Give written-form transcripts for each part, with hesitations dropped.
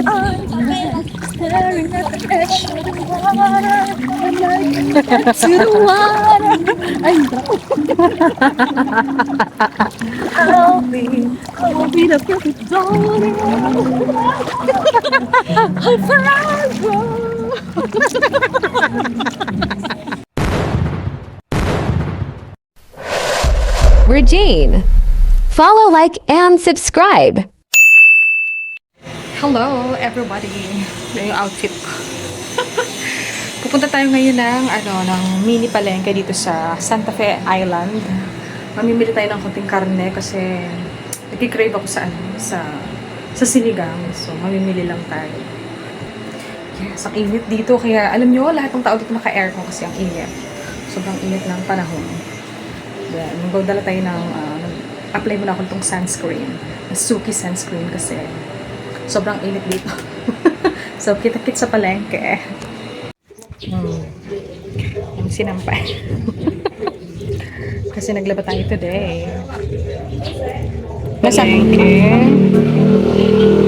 Staring at the edge of the water, and I can get to the water. Ay, I'll be the perfect daughter of forever. Regine. Follow, like, and subscribe. Hello, everybody. Ito yung outfit ko. Pupunta tayo ngayon ng mini palengke dito sa Santa Fe Island. Mamimili tayo ng konting karne kasi nagki-crave ako sa sinigang. So, mamimili lang tayo. Yes, ang init dito. Kaya, alam nyo, lahat ng tao dito naka-aircon kasi ang init. Sobrang init ng panahon. Yan, magdala tayo apply muna ako itong sunscreen. Suki sunscreen kasi sobrang init dito. So, kita-kit sa palengke. Yung sinampay. Kasi naglaba tayo today. Palengke.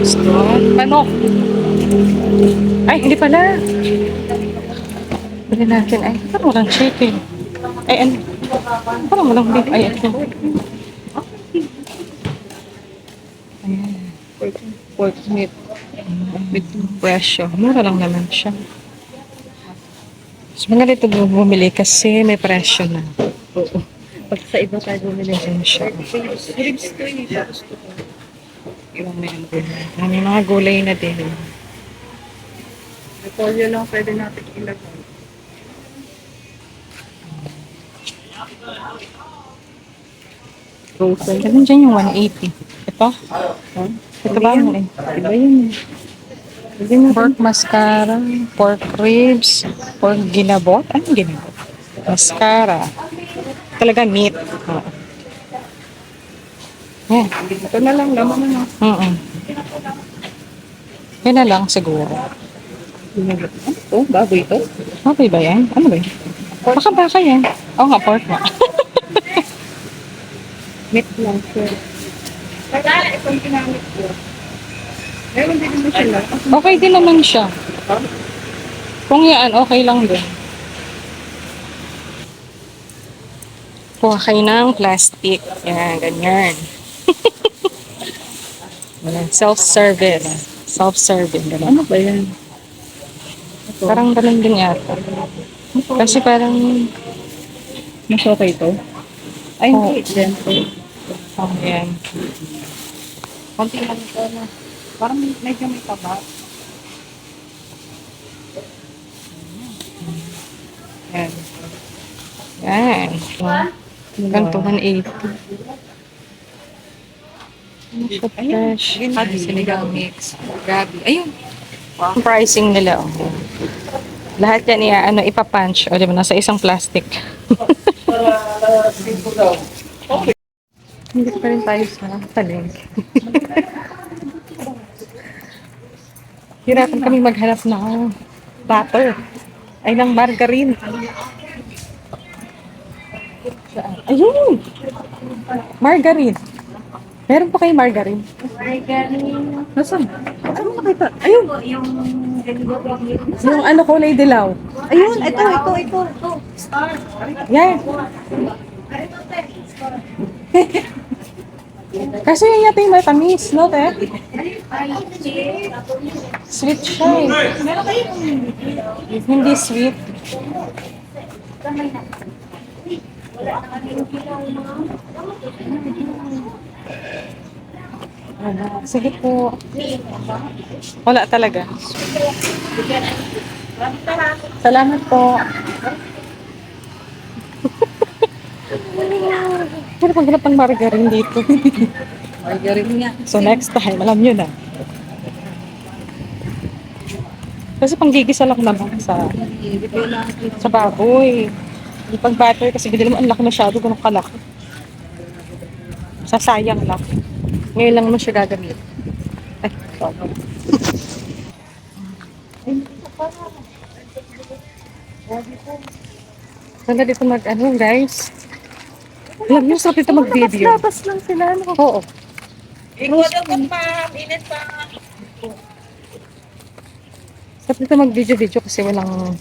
Store. Manok. Ay, hindi pala. Bili natin. Ay, parang walang chicken. Ay, ano? Parang walang beef. Ay, ito. Ayan. Pork meat. With presyo. Mura lang naman siya. So, mga dito bumili kasi may presyo na. Oo. Pag sa iba tayo bumili din siya. Ribs to yun. Ibang may ano. May mga gulay na din. Repolyo lang pwede natin ilagay. Frozen. Ganun dyan yung 180. Ito? Ito ba? Iba yun. Pork mascara, pork ribs, pork ginabot. Anong ginabot? Mascara. Talaga meat. Yeah. Ito na lang, laman na. Yan na lang siguro. Oh, baboy ito? Baboy ba yan? Ano ba yan? Baka yan. Oo nga, pork nga. Meat lang sir. Kaya itong ginamit ko. Meron din naman siya. Okay din naman siya. Kung yan, okay lang din. Kuha kayo ng plastic. Yan, ganyan. Self-service. Self-serving. Ano ba yan? Ito. Parang ganun din yata. Kasi parang mas okay ito. Ay, hindi. Oh, yan. Konti lang ito na. Parang medyo may taba. Yan. Yan. Ganito, 180. Ano siya fresh? Sinigang mix. Grabe. Ayun. Ang pricing nila. Oh. Lahat yan ipapunch. O, diba? Nasa isang plastic. Hindi pa rin tayo sa palengke. Hirapan kami maghanap ng butter. Ay, ng margarine. Ayun! Margarine. Meron pa kayo margarine? Margarine. Nasaan? Ano makita? Ayun! Yung ano kulay dilaw. Ayun, ito. Star. Yan. Kasi yun yata yung matamis, no, te? Sweet siya eh. Meron kayo Hindi sweet. Sige po. Wala talaga. Salamat po. Pero paghanap ng margarine dito. margarine niya. So next time, alam nyo na. Kasi panggigisa lang naman sa baboy. Yung pag-butter kasi bigla mo ang laki masyado, ganun kalaki. Sasayang lang. Ngayon lang mo siya gagamit. Ay, sorry. Saan dito guys? Alam niyo, sarap dito mag-video. Labas lang sila. Oo. Ikaw daw ka pa. Init pa. Dapat dito mag-video-video kasi walang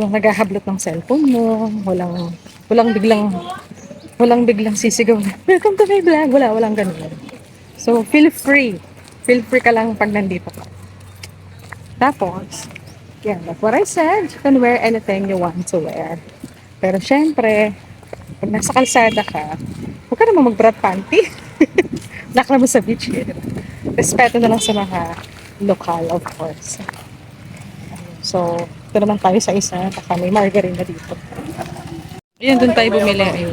naghahablot ng cellphone mo, walang biglang sisigaw na, welcome to my vlog, walang ganun. So, feel free ka lang pag nandito ka. Tapos, yeah, like what I said, you can wear anything you want to wear. Pero syempre, pag nasa kalsada ka, huwag ka naman mag-brat panty. Nakla mo sa beach eh. Respeto na lang sa mga lokal, of course. So, ito naman tayo sa isa, baka may margarina dito. Ayan, doon tayo bumili. Ayun.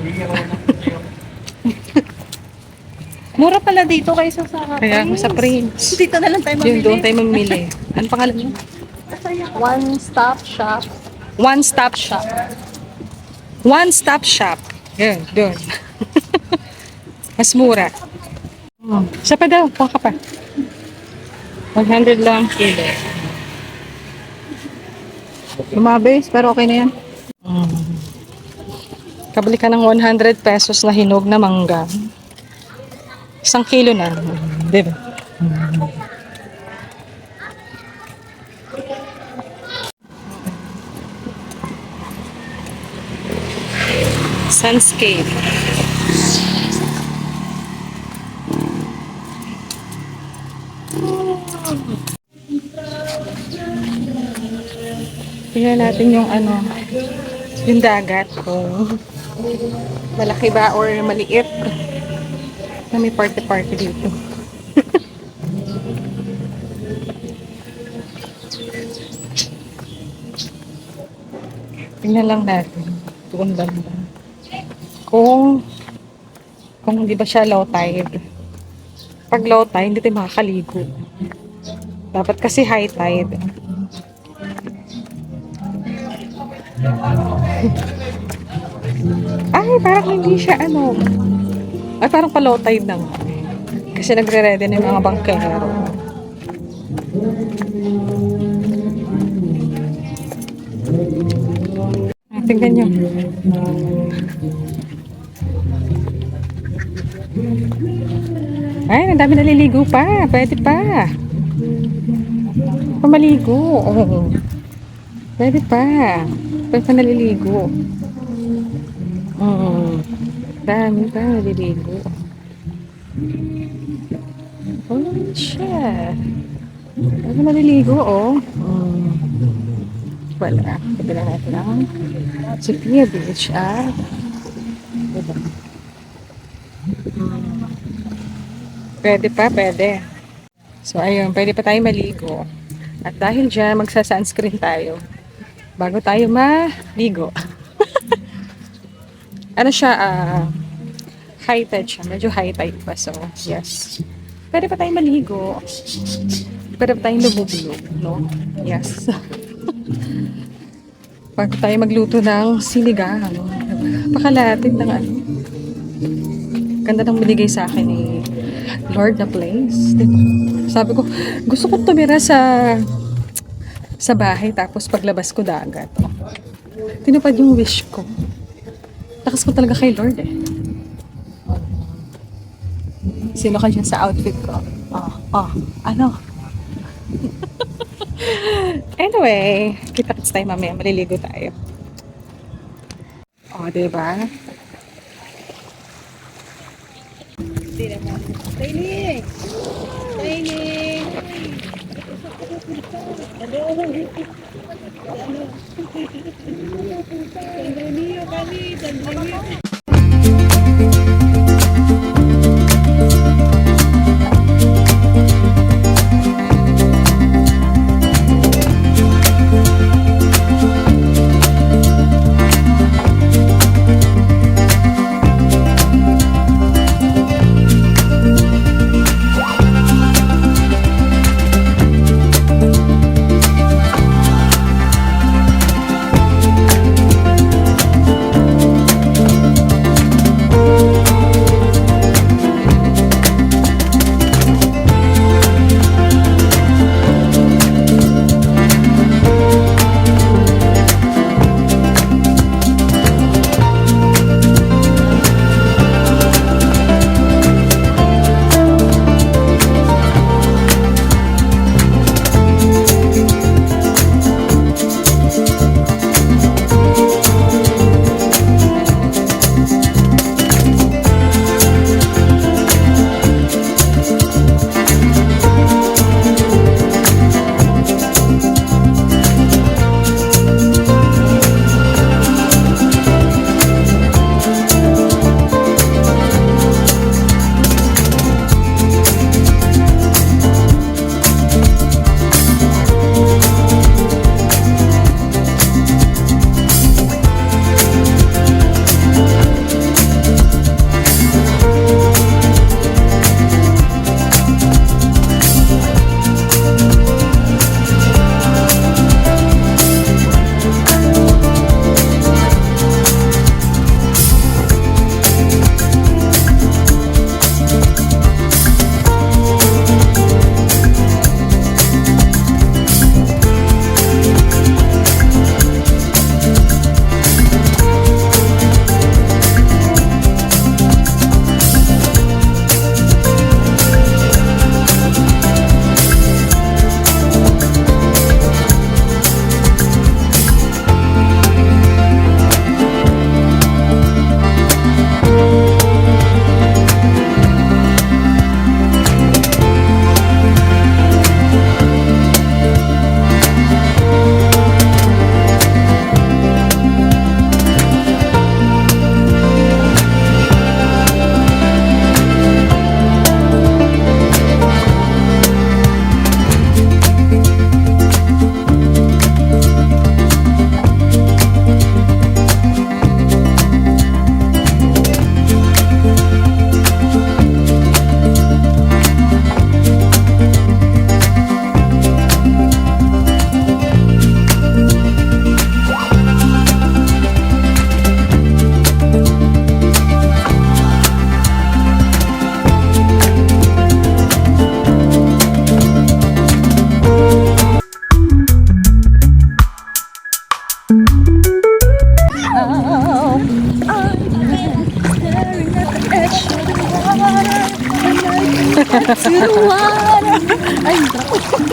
Mura pala dito kaysa sa Kaya ako sa Prince. Dito na lang tayo Yun, mamili. doon tayo mamili. Ano pangalan mo? One-stop shop. One Stop Shop. One Stop Shop. Yun, doon. Mas mura. Siya pa daw, kuha ka pa. 100 lang kilo. Lumabis, pero okay na yan. Kabili ka ng 100 pesos na hinog na mangga. 1 kilo na. Diba? Sunscape. Tingnan natin yung yung dagat kung malaki ba or maliit na may party-party dito. Tingnan lang natin kung banda. Kung hindi ba siya low tide. Pag low tide, hindi tayo makakaligo. Dapat kasi high tide. Ay, parang hindi siya Ay, parang pa low tide na nga. Kasi nagre-ready na yung mga bangkero. Tingnan nyo. Ay, ang dami naliligo pa. Pwede pa. Pamaligo. Oh. Pwede pa. Pwede pa naliligo. Dami pa naliligo. Oh, siya. Pwede naliligo, oh. Wala. Pwede lang natin ang Sophia Beach at diba? Pwede pa, pwede. So, ayun. Pwede pa tayo maligo. At dahil dyan, magsa-sunscreen tayo bago tayo maligo. Ano siya, high tide siya. Medyo high tide pa. So, yes. Pwede pa tayo maligo. Pwede pa tayong lumublog, no? Yes. Bago tayo magluto ng sinigang. Pakalatin ng Ganda ng binigay sa akin ni Lord na place. Diba? Sabi ko, gusto ko tumira sa bahay tapos paglabas ko dagat. Tinupad yung wish ko. Lakas ko talaga kay Lord eh. Sino ka dyan sa outfit ko? Ano? Anyway, kita-kits tayo mamaya. Maliligo tayo. Diba? Hindi naman. Training! Training! Sandrinio kami! Sandrinio!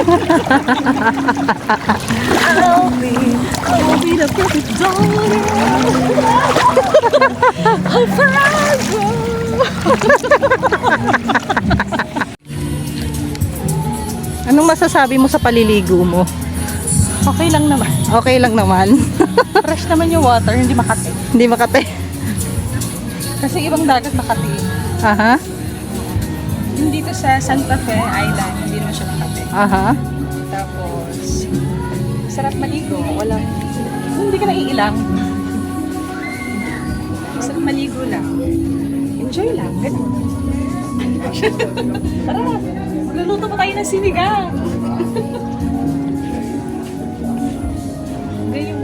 I'll be the perfect daughter. I'll forever. Anong masasabi mo sa paliligo mo? Okay lang naman. Okay lang naman. Fresh naman yung water, hindi makati. Hindi makate. Kasi ibang dagat makati. Aha. Yung dito sa Santa Fe Island, hindi naman siya makati. Aha. Tapos, sarap maligo. Walang, hindi ka naiilang. Sarap maligo lang. Enjoy lang. Ganun. Tara, magluluto pa tayo ng sinigang. Ganyan.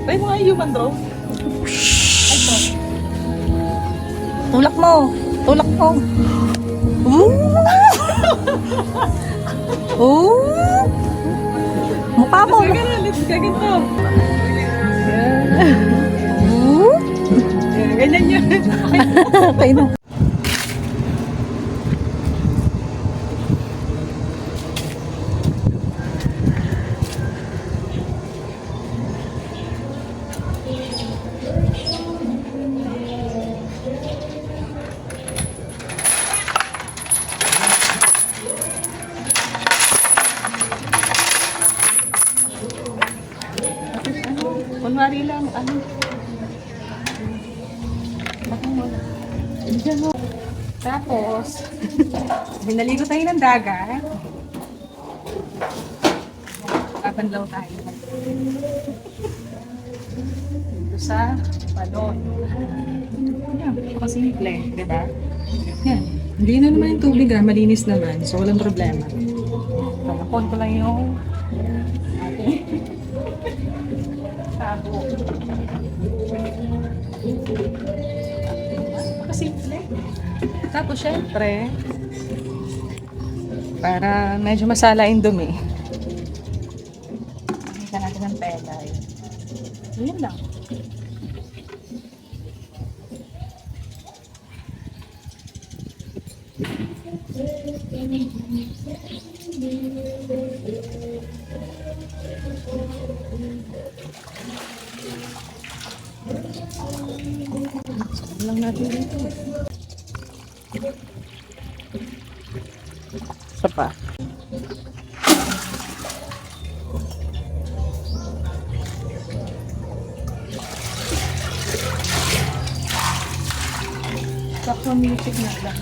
Try mo nga yung human draw. Ay, bro. Tulak mo. Tulak mo. Ooh. Ooh. Mukha mo. Ganun, let's gaganto. Ooh. Ganyan yun. Okay na. Kunwari lang, ano. Baka mo na. Diyan mo. Tapos, binaligo tayo ng dagat. Kabanlaw tayo. Dito sa balon. Yan, simple, di ba? Yan. Hindi na naman yung tubig malinis naman. So, walang problema. Talakon ko lang yung tabo. Simple. Tapos, syempre, para medyo masala yung dumi, hinta natin ng pelay. Yun lang. Sabi lang natin dito. Isa pa. Sakto music na lang.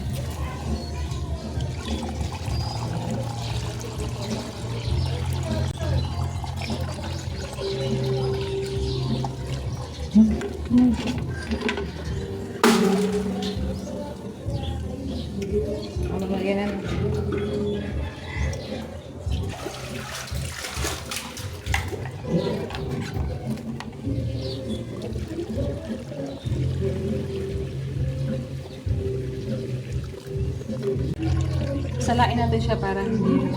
Ano ba yan? Salain natin siya para hindi.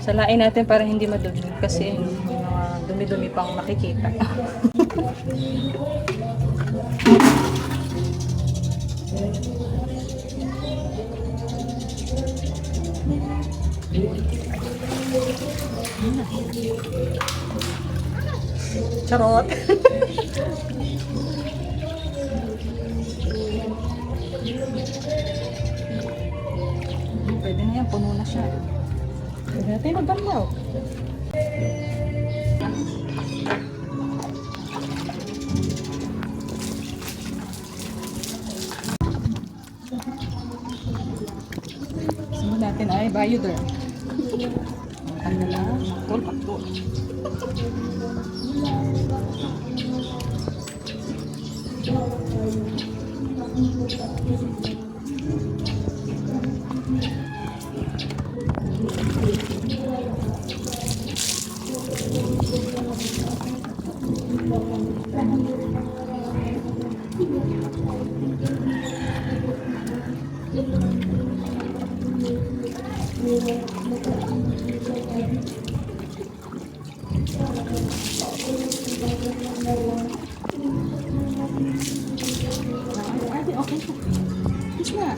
Salain natin para hindi madumi kasi may mga dumi-dumi pang makikita. Charot. Pwede na yan, puno na siya. Pwede natin magbanlaw. Sunod natin ay Bioderm. Ano lang, patol. Okay. Tapos na.